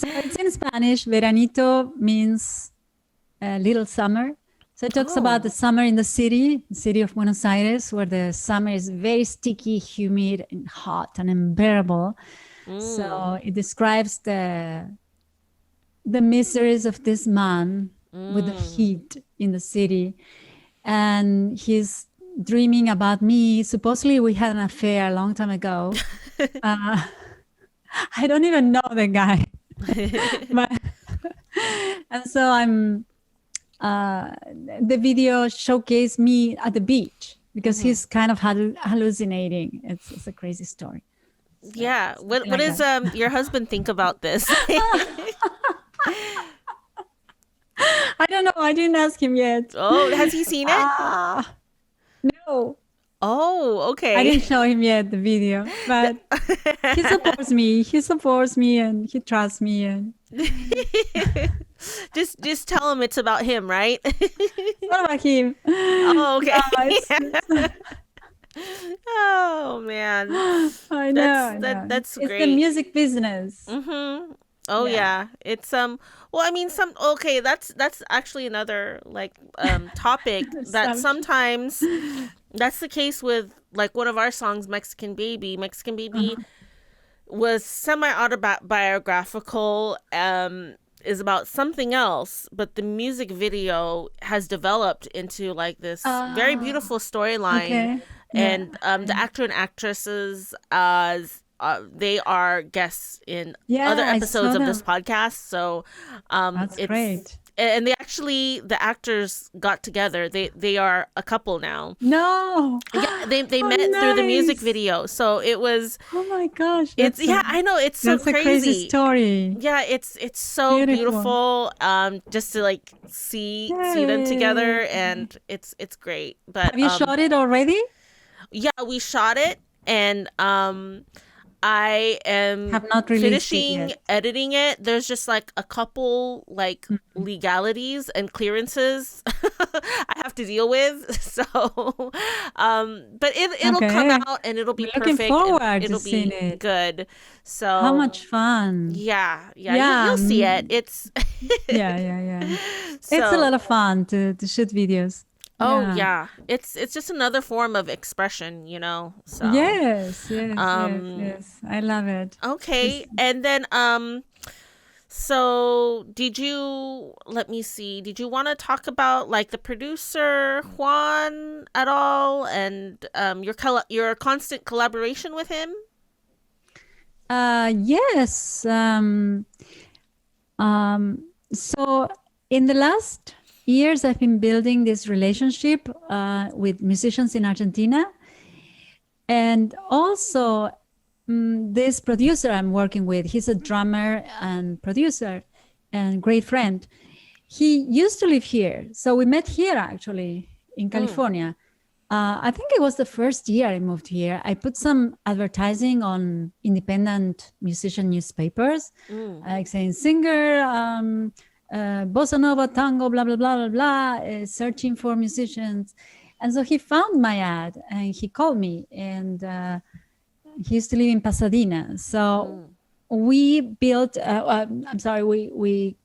It's in Spanish. Veranito means little summer. So it talks about the summer in the city of Buenos Aires, where the summer is very sticky, humid, and hot and unbearable. So it describes the miseries of this man with the heat in the city. And he's dreaming about me. Supposedly we had an affair a long time ago. I don't even know the guy. But, and so the video showcased me at the beach because he's kind of hallucinating. It's a crazy story. So, yeah. What does your husband think about this? I don't know. I didn't ask him yet. Oh, has he seen it? No. Oh, okay. I didn't show him yet the video, but he supports me. He supports me and he trusts me. And just tell him it's about him, right? what about him? Oh, okay. No, oh man, I know. That's it's great. the music business. Mm-hmm. Oh yeah. It's well, I mean, okay, that's actually another like topic that sometimes that's the case with like one of our songs, Mexican Baby. Mexican Baby was semi-autobiographical, is about something else, but the music video has developed into like this very beautiful storyline. Okay. And the actor and actresses they are guests in other episodes of this podcast. So that's great. And the actors got together. They are a couple now. No. Yeah, they met through the music video. So it was. Oh my gosh. I know, it's so crazy. That's a crazy story. Yeah, it's so beautiful. Just to like see them together, and it's great. But have you shot it already? Yeah, we shot it, and I am finishing editing it. There's just like a couple like legalities and clearances I have to deal with. So, but it'll come out and it'll be perfect. Looking forward it'll to be seeing it. Good. So how much fun! Yeah. You'll see it. It's yeah. So, it's a lot of fun to shoot videos. Oh yeah. It's just another form of expression, So yes. I love it. Okay. And then so did you want to talk about like the producer Juan at all, and your constant collaboration with him? Yes. So in the last years, I've been building this relationship with musicians in Argentina. And also this producer I'm working with, he's a drummer and producer and great friend. He used to live here. So we met here actually in California. I think it was the first year I moved here. I put some advertising on independent musician newspapers, like saying singer, bossa nova, tango, blah, blah, blah, blah, blah, searching for musicians. And so he found my ad and he called me, and he used to live in Pasadena. So we built, we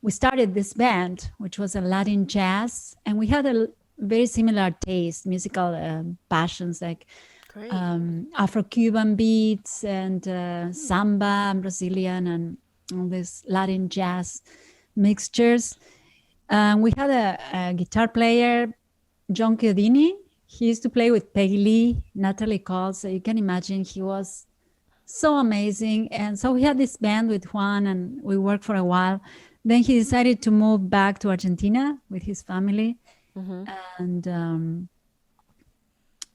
started this band, which was a Latin jazz, and we had a very similar taste, musical passions, like Afro-Cuban beats and samba and Brazilian and all this Latin jazz mixtures. We had a guitar player, John Chiodini. He used to play with Peggy Lee, Natalie Cole. So you can imagine he was so amazing. And so we had this band with Juan, and we worked for a while. Then he decided to move back to Argentina with his family. And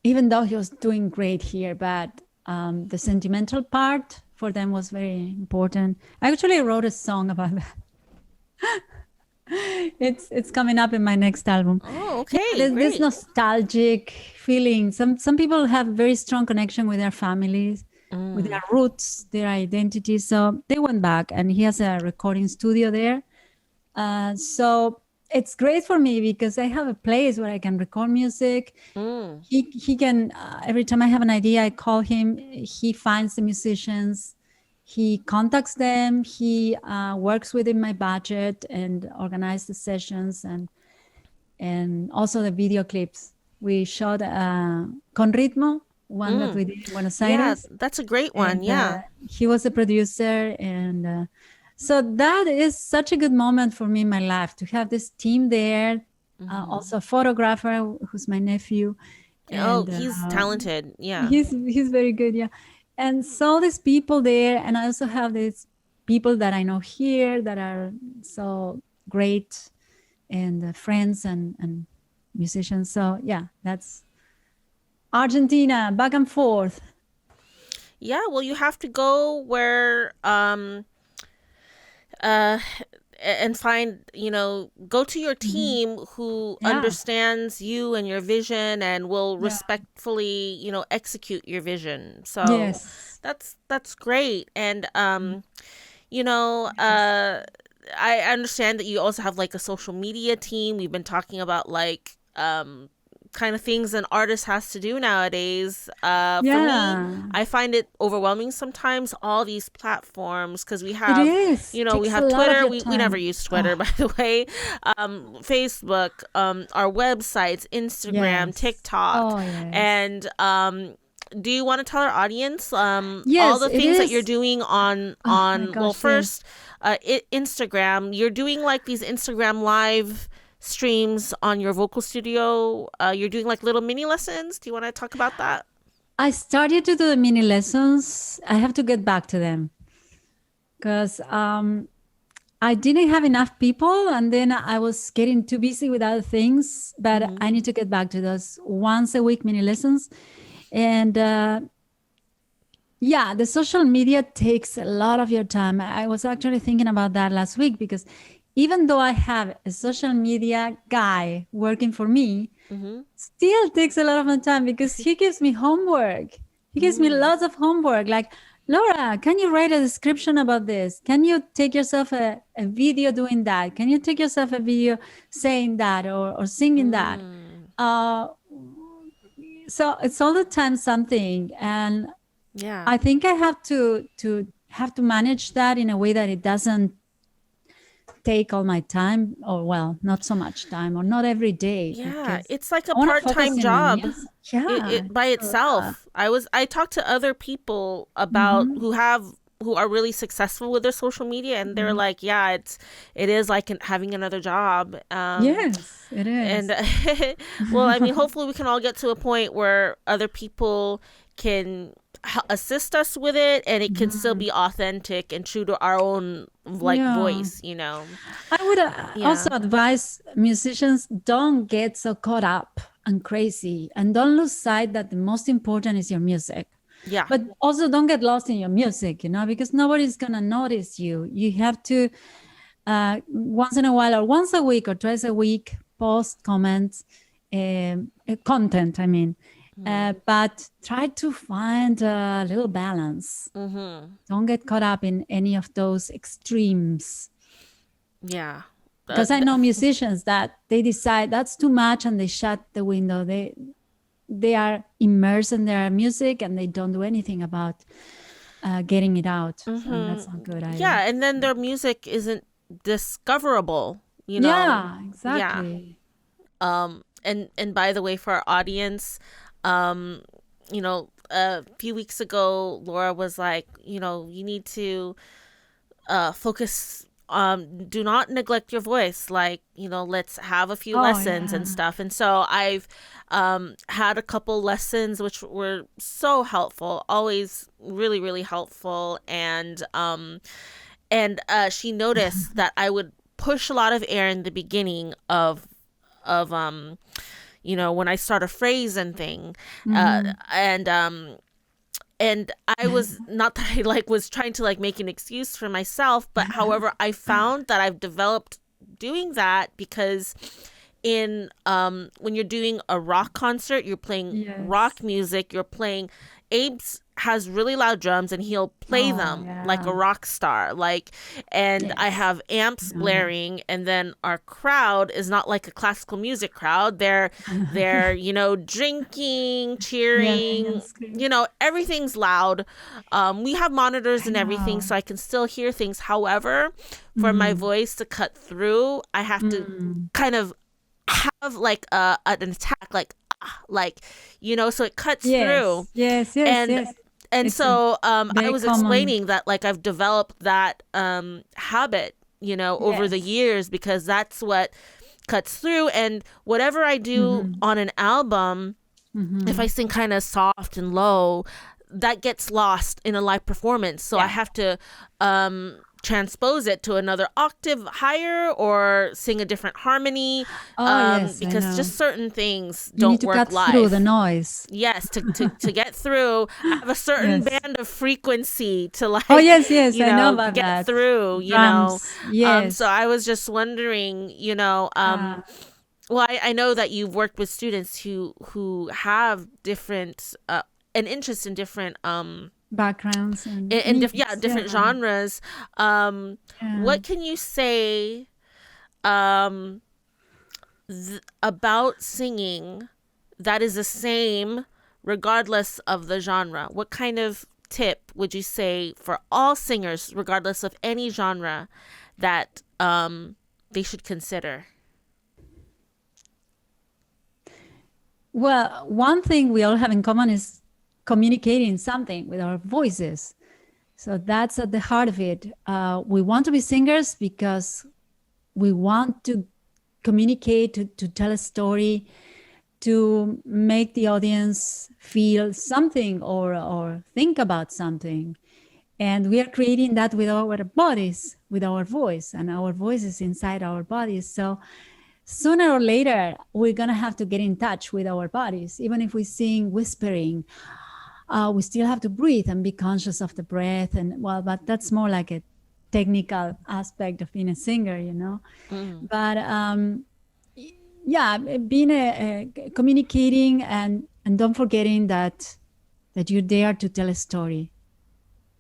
even though he was doing great here, but the sentimental part for them was very important. I actually wrote a song about that. It's coming up in my next album. Oh, okay. There's this nostalgic feeling. Some people have very strong connection with their families, with their roots, their identity. So they went back, and he has a recording studio there. So it's great for me because I have a place where I can record music. He can, every time I have an idea, I call him. He finds the musicians. he contacts them. He works within my budget and organizes the sessions and also the video clips. We shot Con Ritmo, one that we did in Buenos Aires. Yeah, that's a great one. And, he was a producer. And so that is such a good moment for me in my life to have this team there. Also a photographer who's my nephew. And, he's talented. Yeah. He's very good. Yeah. And so these people there. And I also have these people that I know here that are so great and friends and musicians. So yeah, that's Argentina, back and forth. Yeah, well, you have to go where and find, go to your team who understands you and your vision and will respectfully, execute your vision. So that's great. And I understand that you also have like a social media team. We've been talking about like kind of things an artist has to do nowadays. For me, I find it overwhelming sometimes, all these platforms, because we have, we have Twitter. We never use Twitter, by the way. Facebook, our websites, Instagram, TikTok. And do you want to tell our audience all the things that you're doing on well, first, Instagram. You're doing like these Instagram live streams on your vocal studio. You're doing like little mini lessons. Do you want to talk about that? I started to do the mini lessons. I have to get back to them because I didn't have enough people, and then I was getting too busy with other things. But I need to get back to those once a week mini lessons. And the social media takes a lot of your time. I was actually thinking about that last week because even though I have a social media guy working for me, still takes a lot of my time because he gives me homework. He gives me lots of homework. Like, Laura, can you write a description about this? Can you take yourself a video doing that? Can you take yourself a video saying that or singing that? So it's all the time something. And I think I have to manage that in a way that it doesn't take all my time, or well, not so much time, or not every day. It's like a part-time job by itself. I talked to other people about who are really successful with their social media, and they're like, it is like having another job. Yes, it is. And well, I mean, hopefully we can all get to a point where other people can assist us with it, and it can still be authentic and true to our own voice. I would also advise musicians, don't get so caught up and crazy, and don't lose sight that the most important is your music. But also don't get lost in your music, because nobody's gonna notice you. You have to once in a while, or once a week or twice a week, post comments, content, I mean. But try to find a little balance. Don't get caught up in any of those extremes. Because I know musicians that they decide that's too much and they shut the window. They are immersed in their music and they don't do anything about getting it out. So that's not good either. And then their music isn't discoverable. Yeah, exactly. And by the way, for our audience, a few weeks ago, Laura was like, you need to focus, do not neglect your voice. Like, let's have a few lessons and stuff. And so I've had a couple lessons, which were so helpful, always really, really helpful. And she noticed that I would push a lot of air in the beginning of when I start a phrase and thing, and I was not that I was trying to make an excuse for myself, but however, I found that I've developed doing that because in when you're doing a rock concert, you're playing rock music, you're playing. Abe's has really loud drums and he'll play them like a rock star, like, and I have amps blaring, and then our crowd is not like a classical music crowd. They're drinking, cheering, everything's loud. We have monitors and everything, so I can still hear things. However, for my voice to cut through, I have to kind of have like an attack, so it cuts through. Yes. And so I was explaining that, like, I've developed that habit, over the years, because that's what cuts through. And whatever I do on an album, if I sing kind of soft and low, that gets lost in a live performance. So I have to transpose it to another octave higher or sing a different harmony, because just certain things don't work live. You need to cut through the noise. Yes, to get through, I have a certain band of frequency to, like, I know about get that. through, Drums. So I was just wondering, well, I know that you've worked with students who have different an interest in different backgrounds and different genres. What can you say about singing that is the same regardless of the genre? What kind of tip would you say for all singers, regardless of any genre, that they should consider? Well, one thing we all have in common is communicating something with our voices. So that's at the heart of it. We want to be singers because we want to communicate, to tell a story, to make the audience feel something or think about something. And we are creating that with our bodies, with our voice, and our voice is inside our bodies. So sooner or later, we're going to have to get in touch with our bodies. Even if we sing whispering, we still have to breathe and be conscious of the breath. But that's more like a technical aspect of being a singer, But being communicating and don't forgetting that you're there to tell a story.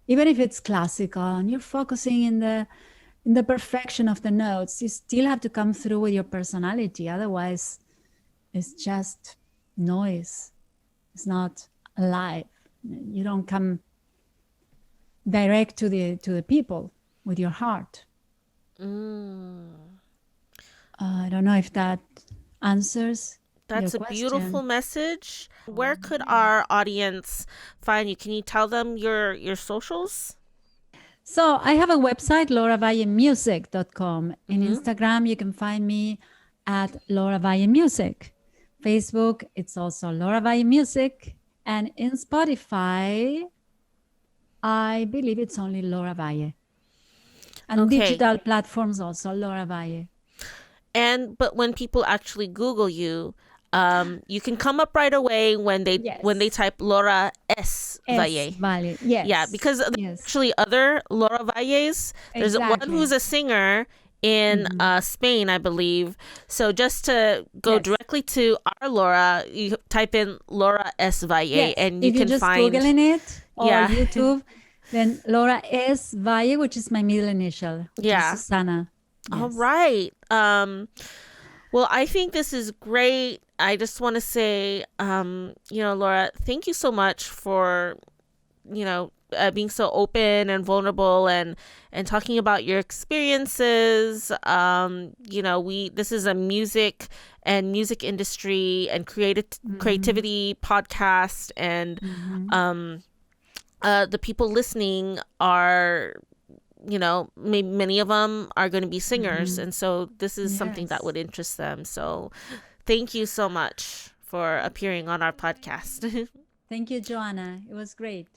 Even if it's classical and you're focusing in the perfection of the notes, you still have to come through with your personality. Otherwise, it's just noise. It's not alive. You don't come direct to the people with your heart. I don't know if that answers. That's a beautiful message. Where could our audience find you? Can you tell them your socials? So I have a website, lauravallemusic.com. In Instagram, you can find me at Laura Valle Music. Facebook, it's also Laura Valle Music. And in Spotify, I believe it's only Laura Valle. And digital platforms also, Laura Valle. But when people actually Google you, you can come up right away when they type Laura S. Valle. Valle. Yes. Yeah, because there's actually other Laura Valles. There's one who's a singer in Spain, I believe. So just to go directly to our Laura, you type in Laura S. Valle, and you can just find Googling it or YouTube, then Laura S. Valle, which is my middle initial, which is Susana. Yes. All right. Well, I think this is great. I just want to say, Laura, thank you so much for, being so open and vulnerable and talking about your experiences. This is a music and music industry and creativity podcast, and the people listening are, maybe many of them are going to be singers, and so this is something that would interest them. So thank you so much for appearing on our podcast. Thank you, Joanna. It was great.